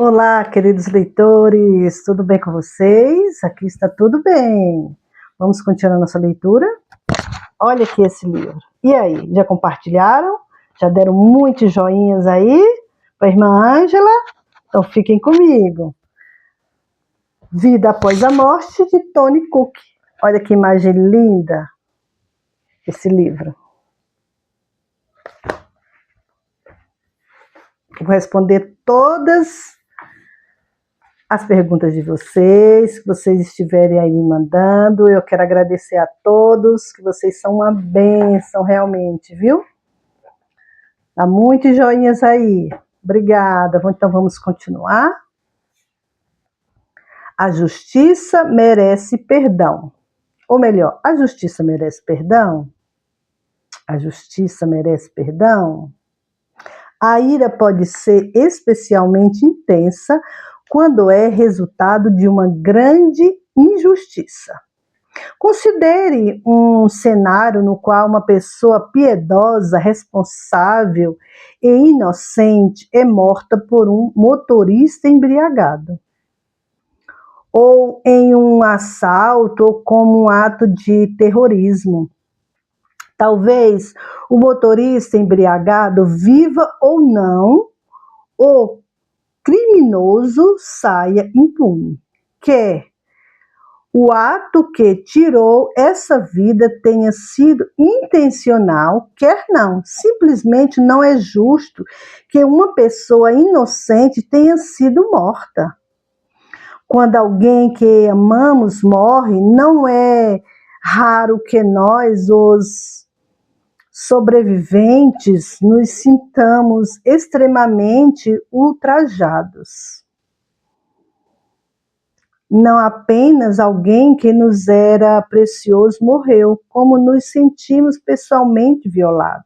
Olá, queridos leitores, tudo bem com vocês? Aqui está tudo bem. Vamos continuar nossa leitura? Olha aqui esse livro. E aí, já compartilharam? Já deram muitos joinhas aí para a irmã Ângela? Então fiquem comigo. Vida após a morte, de Tony Cook. Olha que imagem linda esse livro. Vou responder todas as perguntas de vocês, que vocês estiverem aí me mandando. Eu quero agradecer a todos, que vocês são uma bênção realmente, viu? Dá muitos joinhas aí. Obrigada. Então vamos continuar. A justiça merece perdão. Ou melhor, a justiça merece perdão? A justiça merece perdão? A ira pode ser especialmente intensa quando é resultado de uma grande injustiça. Considere um cenário no qual uma pessoa piedosa, responsável e inocente é morta por um motorista embriagado. Ou em um assalto ou como um ato de terrorismo. Talvez o motorista embriagado viva ou não, o criminoso saia impune. Quer o ato que tirou essa vida tenha sido intencional, quer não. Simplesmente não é justo que uma pessoa inocente tenha sido morta. Quando alguém que amamos morre, não é raro que nós, os sobreviventes, nos sintamos extremamente ultrajados. Não apenas alguém que nos era precioso morreu, como nos sentimos pessoalmente violados.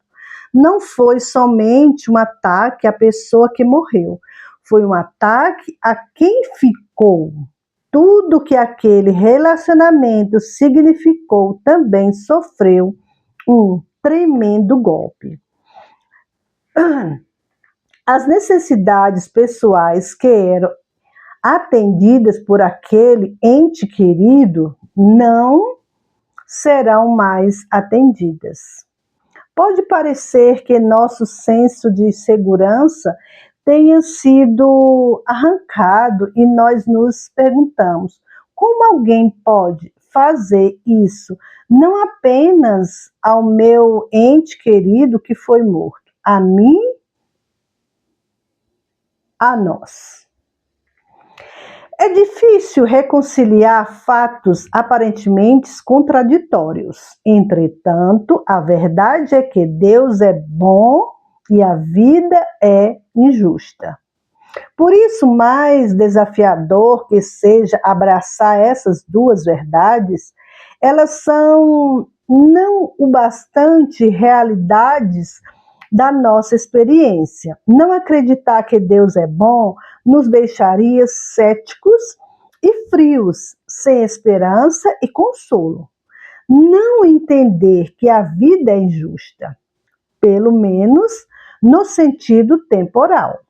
Não foi somente um ataque à pessoa que morreu, foi um ataque a quem ficou. Tudo que aquele relacionamento significou também sofreu um tremendo golpe. As necessidades pessoais que eram atendidas por aquele ente querido não serão mais atendidas. Pode parecer que nosso senso de segurança tenha sido arrancado e nós nos perguntamos: como alguém pode fazer isso não apenas ao meu ente querido que foi morto, a mim, a nós? É difícil reconciliar fatos aparentemente contraditórios. Entretanto, a verdade é que Deus é bom e a vida é injusta. Por isso, mais desafiador que seja abraçar essas duas verdades, elas são não o bastante realidades da nossa experiência. Não acreditar que Deus é bom nos deixaria céticos e frios, sem esperança e consolo. Não entender que a vida é injusta, pelo menos no sentido temporal,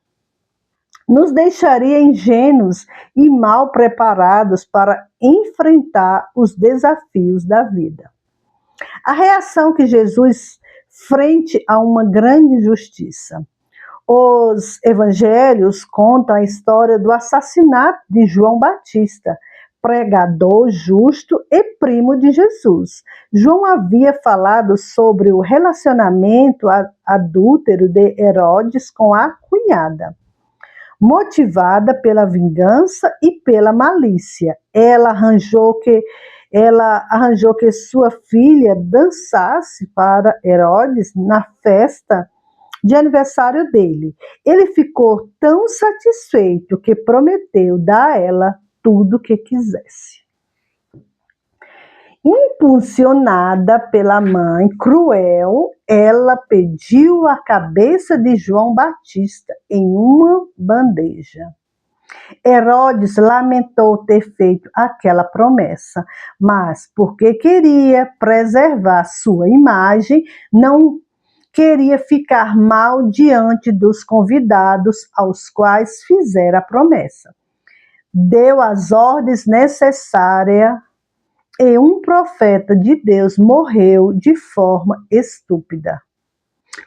nos deixaria ingênuos e mal preparados para enfrentar os desafios da vida. A reação que Jesus frente a uma grande injustiça. Os evangelhos contam a história do assassinato de João Batista, pregador justo e primo de Jesus. João havia falado sobre o relacionamento adúltero de Herodes com a cunhada. Motivada pela vingança e pela malícia, ela arranjou que sua filha dançasse para Herodes na festa de aniversário dele. Ele ficou tão satisfeito que prometeu dar a ela tudo o que quisesse. Impulsionada pela mãe cruel, ela pediu a cabeça de João Batista em uma bandeja. Herodes lamentou ter feito aquela promessa, mas porque queria preservar sua imagem, não queria ficar mal diante dos convidados aos quais fizera a promessa. Deu as ordens necessárias e um profeta de Deus morreu de forma estúpida.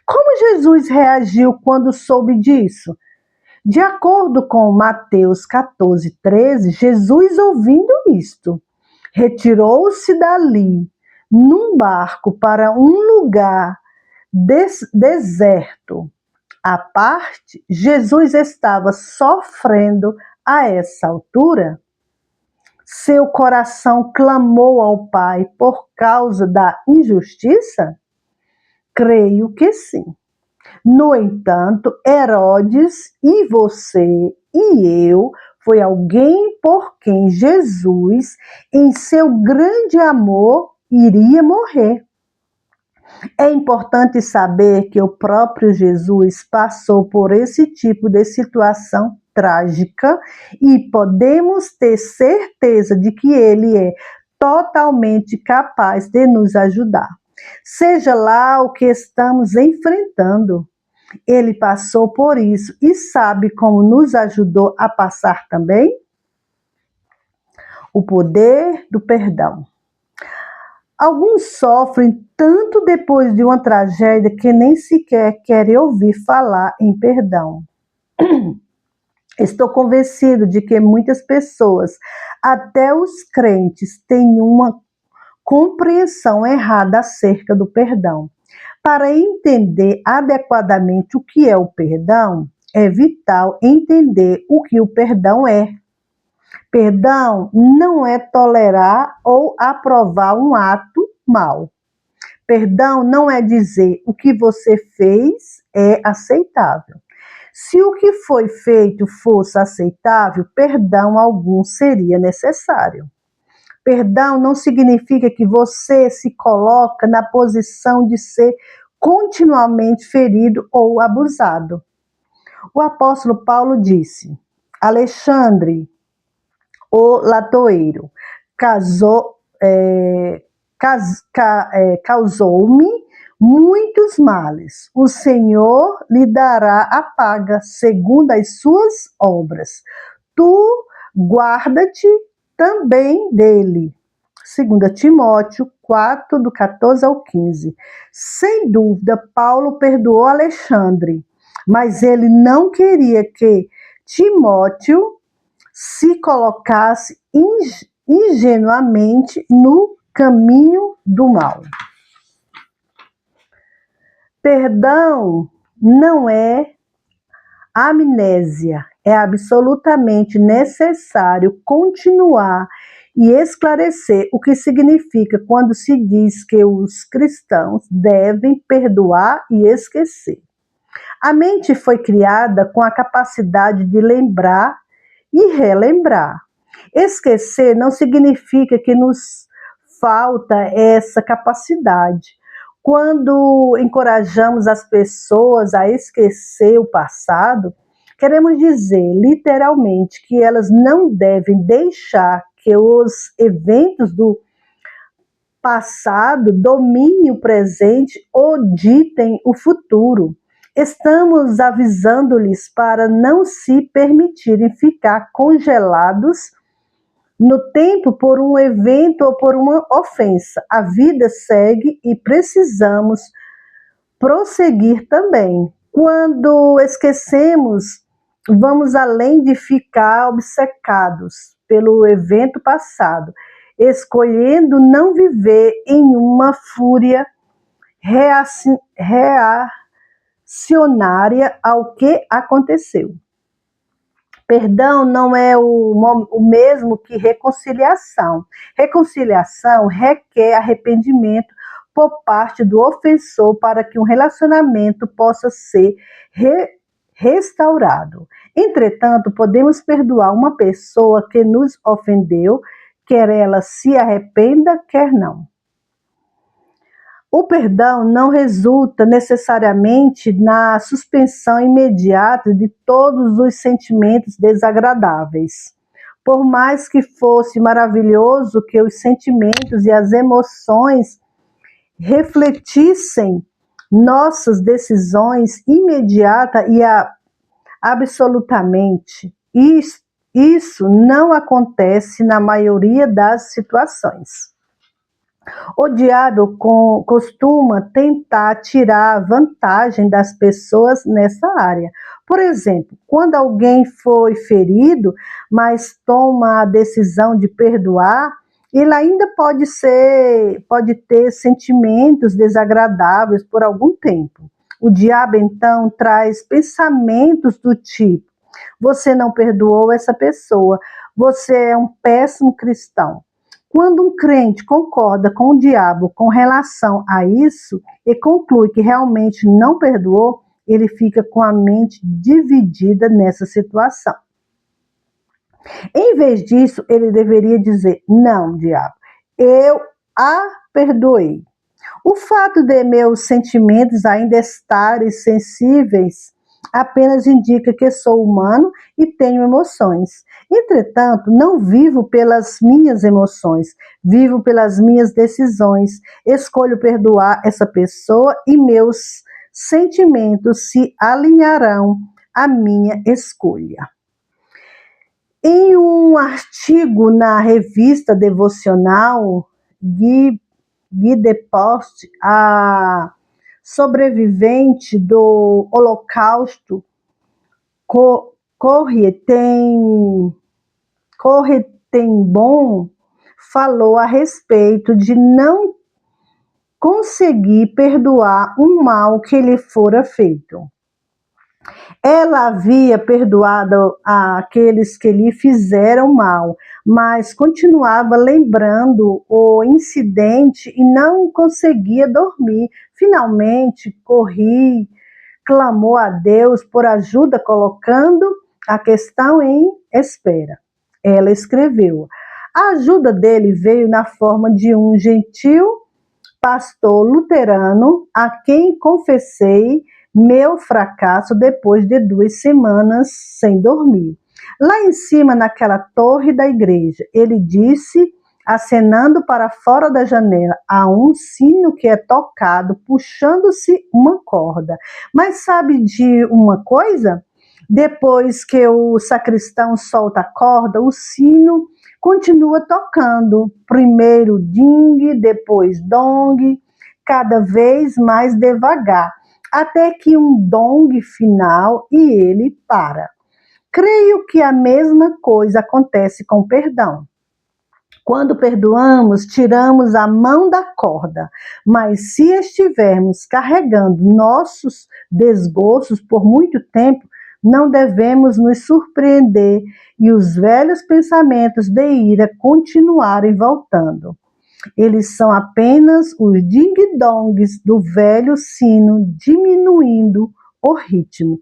Como Jesus reagiu quando soube disso? De acordo com Mateus 14:13, Jesus, ouvindo isto, retirou-se dali num barco para um lugar deserto. À parte, Jesus estava sofrendo a essa altura. Seu coração clamou ao Pai por causa da injustiça? Creio que sim. No entanto, Herodes e você e eu foi alguém por quem Jesus, em seu grande amor, iria morrer. É importante saber que o próprio Jesus passou por esse tipo de situação trágica e podemos ter certeza de que ele é totalmente capaz de nos ajudar. Seja lá o que estamos enfrentando, ele passou por isso e sabe como nos ajudou a passar também? O poder do perdão. Alguns sofrem tanto depois de uma tragédia que nem sequer querem ouvir falar em perdão. Estou convencido de que muitas pessoas, até os crentes, têm uma compreensão errada acerca do perdão. Para entender adequadamente o que é o perdão, é vital entender o que o perdão é. Perdão não é tolerar ou aprovar um ato mau. Perdão não é dizer o que você fez é aceitável. Se o que foi feito fosse aceitável, perdão algum seria necessário. Perdão não significa que você se coloca na posição de ser continuamente ferido ou abusado. O apóstolo Paulo disse: Alexandre, o latoeiro, causou-me muitos males. O Senhor lhe dará a paga segundo as suas obras. Tu guarda-te também dele. 2 Timóteo 4, do 14 ao 15. Sem dúvida, Paulo perdoou Alexandre, mas ele não queria que Timóteo se colocasse ingenuamente no caminho do mal. Perdão não é amnésia, é absolutamente necessário continuar e esclarecer o que significa quando se diz que os cristãos devem perdoar e esquecer. A mente foi criada com a capacidade de lembrar e relembrar. Esquecer não significa que nos falta essa capacidade. Quando encorajamos as pessoas a esquecer o passado, queremos dizer literalmente que elas não devem deixar que os eventos do passado dominem o presente ou ditem o futuro. Estamos avisando-lhes para não se permitirem ficar congelados no tempo por um evento ou por uma ofensa. A vida segue e precisamos prosseguir também. Quando esquecemos, vamos além de ficar obcecados pelo evento passado, escolhendo não viver em uma fúria reacionária ao que aconteceu. Perdão não é o mesmo que reconciliação. Reconciliação requer arrependimento por parte do ofensor para que um relacionamento possa ser restaurado. Entretanto, podemos perdoar uma pessoa que nos ofendeu, quer ela se arrependa, quer não. O perdão não resulta necessariamente na suspensão imediata de todos os sentimentos desagradáveis. Por mais que fosse maravilhoso que os sentimentos e as emoções refletissem nossas decisões imediata e absolutamente. Isso não acontece na maioria das situações. O diabo costuma tentar tirar vantagem das pessoas nessa área. Por exemplo, quando alguém foi ferido, mas toma a decisão de perdoar, ele ainda pode ter sentimentos desagradáveis por algum tempo. O diabo então traz pensamentos do tipo: você não perdoou essa pessoa, você é um péssimo cristão. Quando um crente concorda com o diabo com relação a isso e conclui que realmente não perdoou, ele fica com a mente dividida nessa situação. Em vez disso, ele deveria dizer: não, diabo, eu a perdoei. O fato de meus sentimentos ainda estarem sensíveis apenas indica que sou humano e tenho emoções. Entretanto, não vivo pelas minhas emoções, vivo pelas minhas decisões. Escolho perdoar essa pessoa e meus sentimentos se alinharão à minha escolha. Em um artigo na revista devocional Guy Depost, a sobrevivente do Holocausto, Corrie ten Boom, falou a respeito de não conseguir perdoar um mal que lhe fora feito. Ela havia perdoado aqueles que lhe fizeram mal, mas continuava lembrando o incidente e não conseguia dormir. Finalmente, clamou a Deus por ajuda, colocando a questão em espera. Ela escreveu: a ajuda dele veio na forma de um gentil pastor luterano a quem confessei meu fracasso depois de 2 semanas sem dormir. Lá em cima, naquela torre da igreja, ele disse, acenando para fora da janela, há um sino que é tocado, puxando-se uma corda. Mas sabe de uma coisa? Depois que o sacristão solta a corda, o sino continua tocando. Primeiro ding, depois dong, cada vez mais devagar, até que um dong final e ele para. Creio que a mesma coisa acontece com o perdão. Quando perdoamos, tiramos a mão da corda, mas se estivermos carregando nossos desgostos por muito tempo, não devemos nos surpreender e os velhos pensamentos de ira continuarem voltando. Eles são apenas os ding-dongs do velho sino diminuindo o ritmo.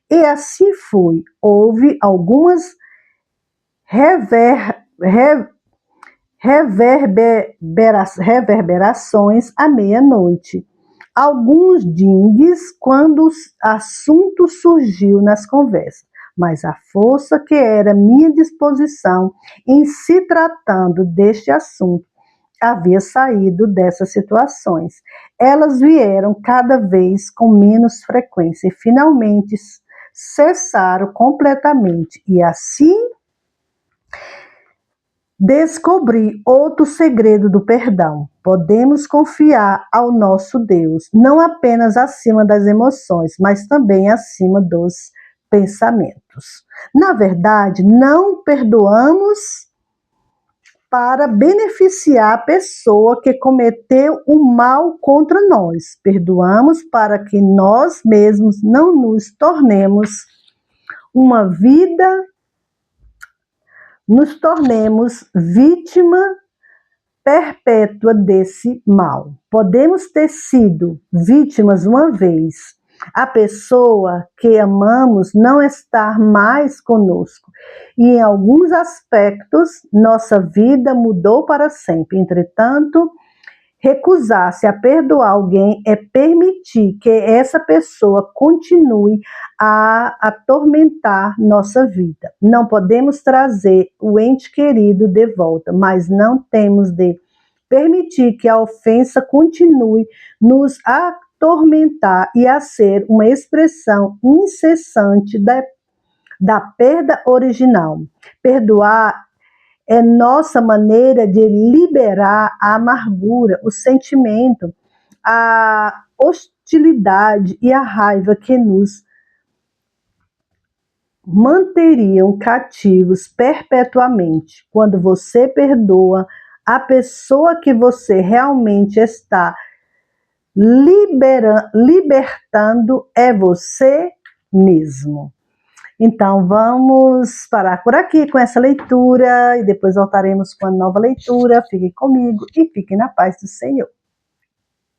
E assim foi. Houve algumas reverberações à meia-noite. Alguns dings quando o assunto surgiu nas conversas, mas a força que era minha disposição em se tratando deste assunto havia saído dessas situações. Elas vieram cada vez com menos frequência e finalmente cessaram completamente. E assim descobri outro segredo do perdão. Podemos confiar ao nosso Deus, não apenas acima das emoções, mas também acima dos pensamentos. Na verdade, não perdoamos para beneficiar a pessoa que cometeu o mal contra nós. Perdoamos para que nós mesmos não nos tornemos vítima perpétua desse mal. Podemos ter sido vítimas uma vez. A pessoa que amamos não está mais conosco. E em alguns aspectos, nossa vida mudou para sempre. Entretanto, recusar-se a perdoar alguém é permitir que essa pessoa continue a atormentar nossa vida. Não podemos trazer o ente querido de volta, mas não temos de permitir que a ofensa continue nos atormentar e a ser uma expressão incessante da perda original. Perdoar é nossa maneira de liberar a amargura, o sentimento, a hostilidade e a raiva que nos manteriam cativos perpetuamente. Quando você perdoa, a pessoa que você realmente está libertando é você mesmo. Então vamos parar por aqui com essa leitura e depois voltaremos com a nova leitura. Fiquem comigo e fiquem na paz do Senhor.